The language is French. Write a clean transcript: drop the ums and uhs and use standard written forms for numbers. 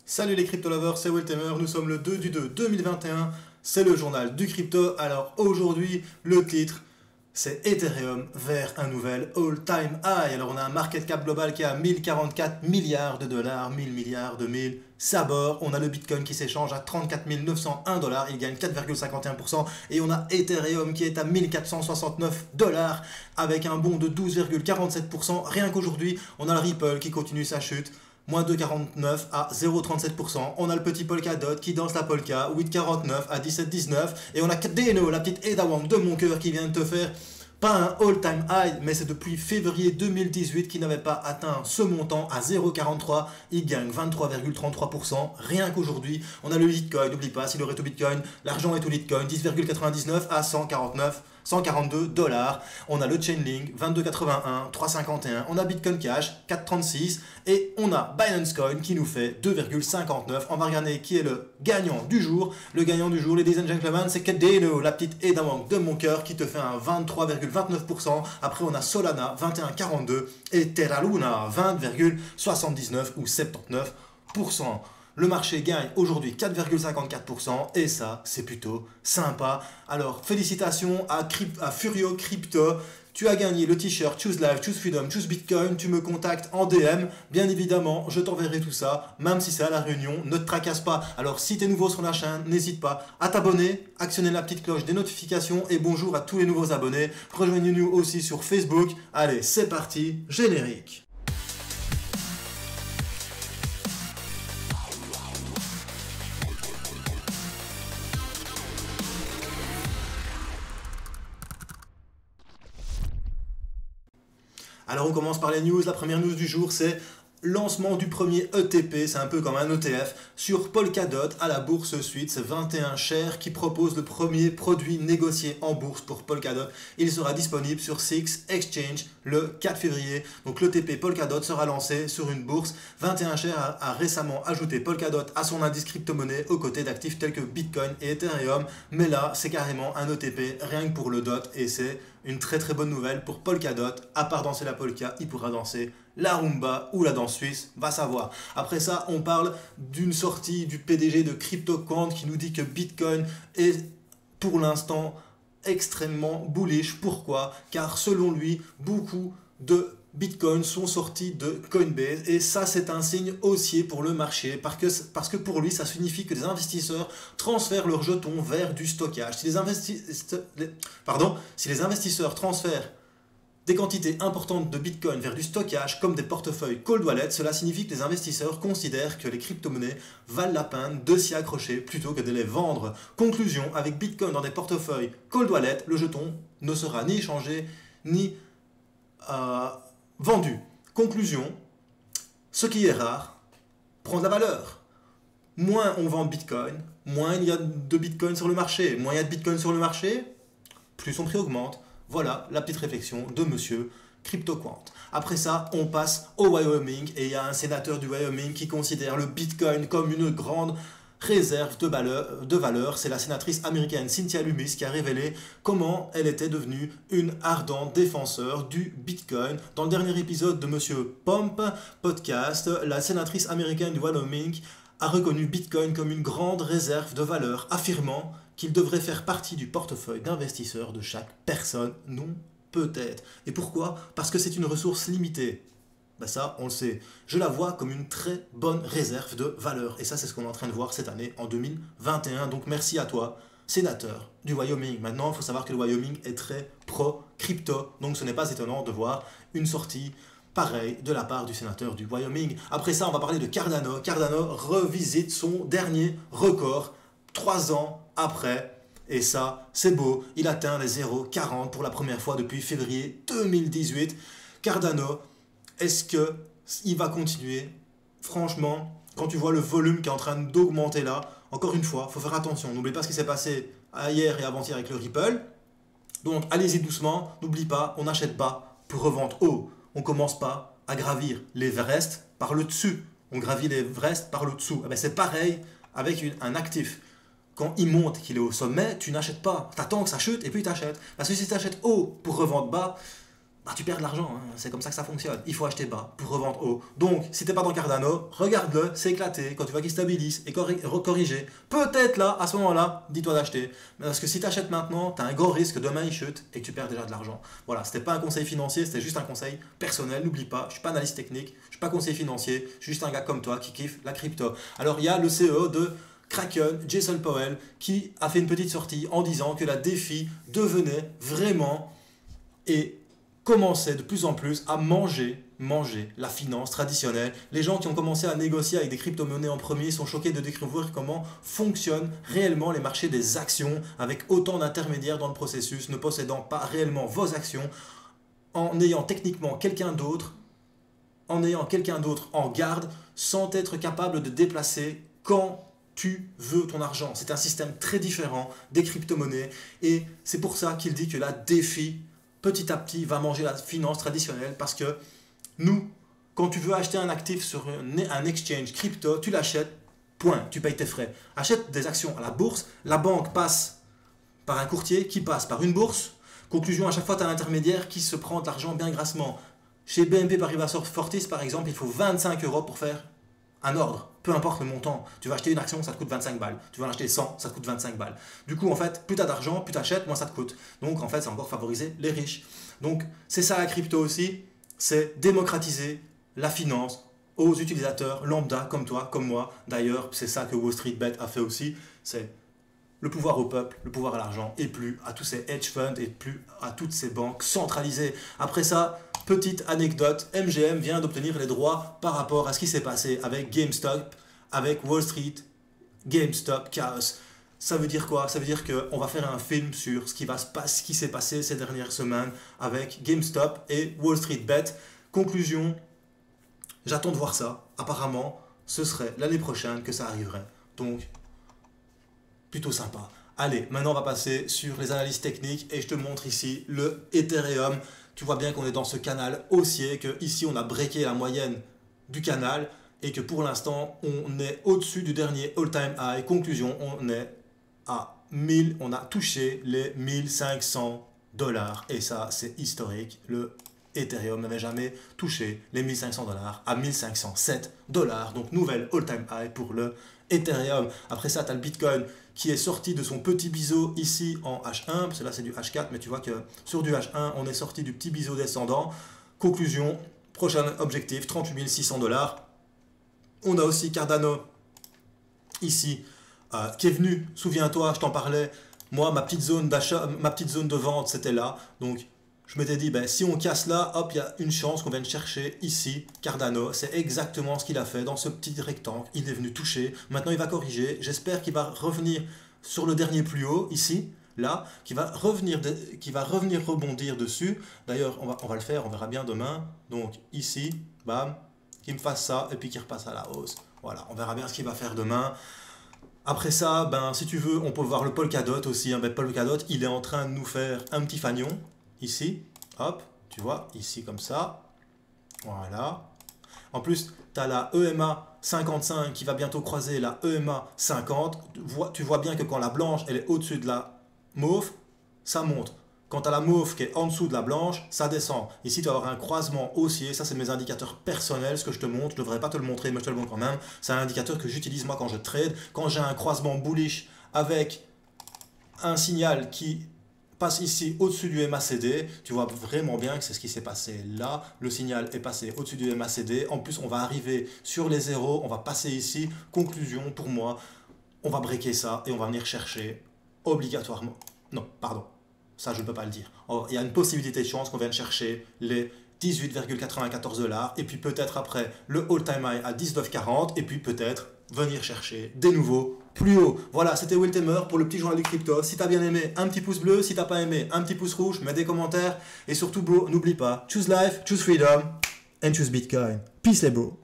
Salut les crypto lovers, c'est Weltemer, nous sommes le 2 du 2 2021, c'est le journal du crypto. Alors aujourd'hui, le titre, c'est Ethereum vers un nouvel all-time high. Alors on a un market cap global qui est à 1044 milliards de dollars, 1000 milliards de 1000, ça bord. On a le Bitcoin qui s'échange à 34 901 dollars, il gagne 4,51%. Et on a Ethereum qui est à 1469 dollars avec un bond de 12,47%. Rien qu'aujourd'hui, on a le Ripple qui continue sa chute. Moins 2,49 à 0,37%. On a le petit Polkadot qui danse la polka, 8,49 à 17,19. Et on a Deno, la petite Ada Wong de mon cœur qui vient de te faire pas un all-time high, mais c'est depuis février 2018 qu'il n'avait pas atteint ce montant à 0,43. Il gagne 23,33%. Rien qu'aujourd'hui, on a le Bitcoin. N'oublie pas, s'il aurait au Bitcoin, l'argent est au Bitcoin, 10,99 à 142 dollars. On a le Chainlink, 22,81, 3,51. On a Bitcoin Cash, 4,36. Et on a Binance Coin qui nous fait 2,59. On va regarder qui est le gagnant du jour. Le gagnant du jour, ladies and gentlemen, c'est Deno, la petite Ada Wong de mon cœur qui te fait un 23,29%. Après, on a Solana, 21,42. Et Terra Luna, 20,79 ou 79%. Le marché gagne aujourd'hui 4,54% et ça, c'est plutôt sympa. Alors, félicitations à Furio Crypto. Tu as gagné le t-shirt Choose Life, Choose Freedom, Choose Bitcoin. Tu me contactes en DM. Bien évidemment, je t'enverrai tout ça, même si c'est à la réunion. Ne te tracasse pas. Alors, si tu es nouveau sur la chaîne, n'hésite pas à t'abonner, actionner la petite cloche des notifications et bonjour à tous les nouveaux abonnés. Rejoignez-nous aussi sur Facebook. Allez, c'est parti, générique. Alors on commence par les news. La première news du jour, c'est lancement du premier ETP, c'est un peu comme un ETF, sur Polkadot à la bourse suite. C'est 21 shares qui propose le premier produit négocié en bourse pour Polkadot. Il sera disponible sur SIX Exchange le 4 février. Donc l'ETP Polkadot sera lancé sur une bourse. 21 shares a récemment ajouté Polkadot à son indice crypto-monnaie aux côtés d'actifs tels que Bitcoin et Ethereum. Mais là, c'est carrément un ETP rien que pour le DOT et c'est une très très bonne nouvelle pour Polkadot. À part danser la polka, il pourra danser la rumba ou la danse suisse, va savoir. Après ça, on parle d'une sortie du PDG de CryptoQuant qui nous dit que Bitcoin est pour l'instant extrêmement bullish. Pourquoi? Car selon lui, beaucoup de Bitcoin sont sortis de Coinbase et ça c'est un signe haussier pour le marché parce que pour lui ça signifie que les investisseurs transfèrent leurs jetons vers du stockage. Si les investisseurs transfèrent des quantités importantes de Bitcoin vers du stockage comme des portefeuilles cold wallet, cela signifie que les investisseurs considèrent que les crypto-monnaies valent la peine de s'y accrocher plutôt que de les vendre. Conclusion, avec Bitcoin dans des portefeuilles cold wallet, le jeton ne sera ni échangé ni vendu. Conclusion, ce qui est rare prend de la valeur. Moins on vend Bitcoin, moins il y a de Bitcoin sur le marché. Moins il y a de Bitcoin sur le marché, plus son prix augmente. Voilà la petite réflexion de monsieur CryptoQuant. Après ça, on passe au Wyoming et il y a un sénateur du Wyoming qui considère le Bitcoin comme une grande réserve de valeur. C'est la sénatrice américaine Cynthia Lummis qui a révélé comment elle était devenue une ardente défenseur du Bitcoin. Dans le dernier épisode de Monsieur Pomp Podcast, la sénatrice américaine du Wyoming a reconnu Bitcoin comme une grande réserve de valeur, affirmant qu'il devrait faire partie du portefeuille d'investisseurs de chaque personne. Non, peut-être. Et pourquoi? Parce que c'est une ressource limitée. Ben ça, on le sait. Je la vois comme une très bonne réserve de valeur. Et ça, c'est ce qu'on est en train de voir cette année, en 2021. Donc merci à toi, sénateur du Wyoming. Maintenant, il faut savoir que le Wyoming est très pro-crypto. Donc ce n'est pas étonnant de voir une sortie pareille de la part du sénateur du Wyoming. Après ça, on va parler de Cardano. Cardano revisite son dernier record 3 ans après. Et ça, c'est beau. Il atteint les 0,40 pour la première fois depuis février 2018. Cardano, est-ce qu'il va continuer? Franchement, quand tu vois le volume qui est en train d'augmenter là, encore une fois, il faut faire attention. N'oublie pas ce qui s'est passé hier et avant-hier avec le Ripple. Donc, allez-y doucement. N'oublie pas, on n'achète bas pour revendre haut. On ne commence pas à gravir l'Everest par le dessus. On gravit l'Everest par le dessous. Eh bien, c'est pareil avec un actif. Quand il monte, qu'il est au sommet, tu n'achètes pas. Tu attends que ça chute et puis tu achètes. Parce que si tu achètes haut pour revendre bas, bah, tu perds de l'argent, hein. C'est comme ça que ça fonctionne. Il faut acheter bas pour revendre haut. Donc, si t'es pas dans Cardano, regarde-le, c'est éclaté. Quand tu vois qu'il stabilise et corrigé, peut-être là, à ce moment-là, dis-toi d'acheter. Parce que si tu achètes maintenant, tu as un gros risque demain il chute et que tu perds déjà de l'argent. Voilà, c'était pas un conseil financier, c'était juste un conseil personnel. N'oublie pas, je suis pas analyste technique, je suis pas conseiller financier, je suis juste un gars comme toi qui kiffe la crypto. Alors, il y a le CEO de Kraken, Jason Powell, qui a fait une petite sortie en disant que la DeFi devenait vraiment et commençait de plus en plus à manger la finance traditionnelle. Les gens qui ont commencé à négocier avec des crypto-monnaies en premier sont choqués de découvrir comment fonctionnent réellement les marchés des actions avec autant d'intermédiaires dans le processus, ne possédant pas réellement vos actions, en ayant techniquement quelqu'un d'autre en garde, sans être capable de déplacer quand tu veux ton argent. C'est un système très différent des crypto-monnaies et c'est pour ça qu'il dit que la DeFi petit à petit va manger la finance traditionnelle parce que nous, quand tu veux acheter un actif sur un exchange crypto, tu l'achètes, point, tu payes tes frais. Achète des actions à la bourse, la banque passe par un courtier qui passe par une bourse. Conclusion, à chaque fois, tu as un intermédiaire qui se prend de l'argent bien grassement. Chez BNP Paribas Fortis, par exemple, il faut 25 € pour faire un ordre, peu importe le montant. Tu vas acheter une action, ça te coûte 25 balles. Tu vas en acheter 100, ça te coûte 25 balles. Du coup, en fait, plus tu as d'argent, plus tu achètes, moins ça te coûte. Donc, en fait, c'est encore favoriser les riches. Donc, c'est ça la crypto aussi, c'est démocratiser la finance aux utilisateurs lambda comme toi, comme moi. D'ailleurs, c'est ça que Wall Street Bet a fait aussi. C'est le pouvoir au peuple, le pouvoir à l'argent, et plus à tous ces hedge funds, et plus à toutes ces banques centralisées. Après ça, petite anecdote, MGM vient d'obtenir les droits par rapport à ce qui s'est passé avec GameStop, avec Wall Street, GameStop, Chaos. Ça veut dire quoi? Ça veut dire qu'on va faire un film sur ce qui s'est passé ces dernières semaines avec GameStop et Wall Street Bet. Conclusion, j'attends de voir ça. Apparemment, ce serait l'année prochaine que ça arriverait. Donc, plutôt sympa. Allez, maintenant on va passer sur les analyses techniques et je te montre ici le Ethereum. Tu vois bien qu'on est dans ce canal haussier, que ici on a breaké la moyenne du canal et que pour l'instant on est au-dessus du dernier all-time high. Conclusion, on est à 1000, on a touché les 1500 $ et ça c'est historique. Le Ethereum n'avait jamais touché les 1500 $ à 1507 $. Donc nouvelle all-time high pour le Ethereum. Après ça, tu as le Bitcoin qui est sorti de son petit biseau ici en H1, parce que là c'est du H4, mais tu vois que sur du H1, on est sorti du petit biseau descendant. Conclusion, prochain objectif, 38 600 $. On a aussi Cardano ici, qui est venu, souviens-toi, je t'en parlais, moi ma petite zone d'achat, ma petite zone de vente c'était là, donc je m'étais dit, ben, si on casse là, hop, il y a une chance qu'on vienne chercher ici Cardano. C'est exactement ce qu'il a fait dans ce petit rectangle. Il est venu toucher. Maintenant, il va corriger. J'espère qu'il va revenir sur le dernier plus haut, ici, là, qui va revenir rebondir dessus. D'ailleurs, on va le faire, on verra bien demain. Donc, ici, bam, qu'il me fasse ça et puis qu'il repasse à la hausse. Voilà, on verra bien ce qu'il va faire demain. Après ça, ben, si tu veux, on peut voir le Polkadot aussi. Ben, Polkadot, il est en train de nous faire un petit fanion. Ici, hop, tu vois, ici comme ça, voilà. En plus, tu as la EMA 55 qui va bientôt croiser la EMA 50. Tu vois bien que quand la blanche, elle est au-dessus de la mauve, ça monte. Quand tu as la mauve qui est en dessous de la blanche, ça descend. Ici, tu vas avoir un croisement haussier. Ça, c'est mes indicateurs personnels, ce que je te montre. Je ne devrais pas te le montrer, mais je te le montre quand même. C'est un indicateur que j'utilise moi quand je trade. Quand j'ai un croisement bullish avec un signal qui passe ici au-dessus du MACD, tu vois vraiment bien que c'est ce qui s'est passé là. Le signal est passé au-dessus du MACD. En plus, on va arriver sur les zéros, on va passer ici. Conclusion, pour moi, on va breaker ça et on va venir chercher obligatoirement. Non, pardon, ça je ne peux pas le dire. Il y a une possibilité de chance qu'on vienne chercher les 18,94 $ et puis peut-être après le all-time high à 19,40 et puis peut-être venir chercher des nouveaux plus haut. Voilà, c'était Will Temer pour le petit journal du crypto. Si t'as bien aimé, un petit pouce bleu. Si t'as pas aimé, un petit pouce rouge. Mets des commentaires. Et surtout, bro, n'oublie pas, choose life, choose freedom, and choose Bitcoin. Peace les bros.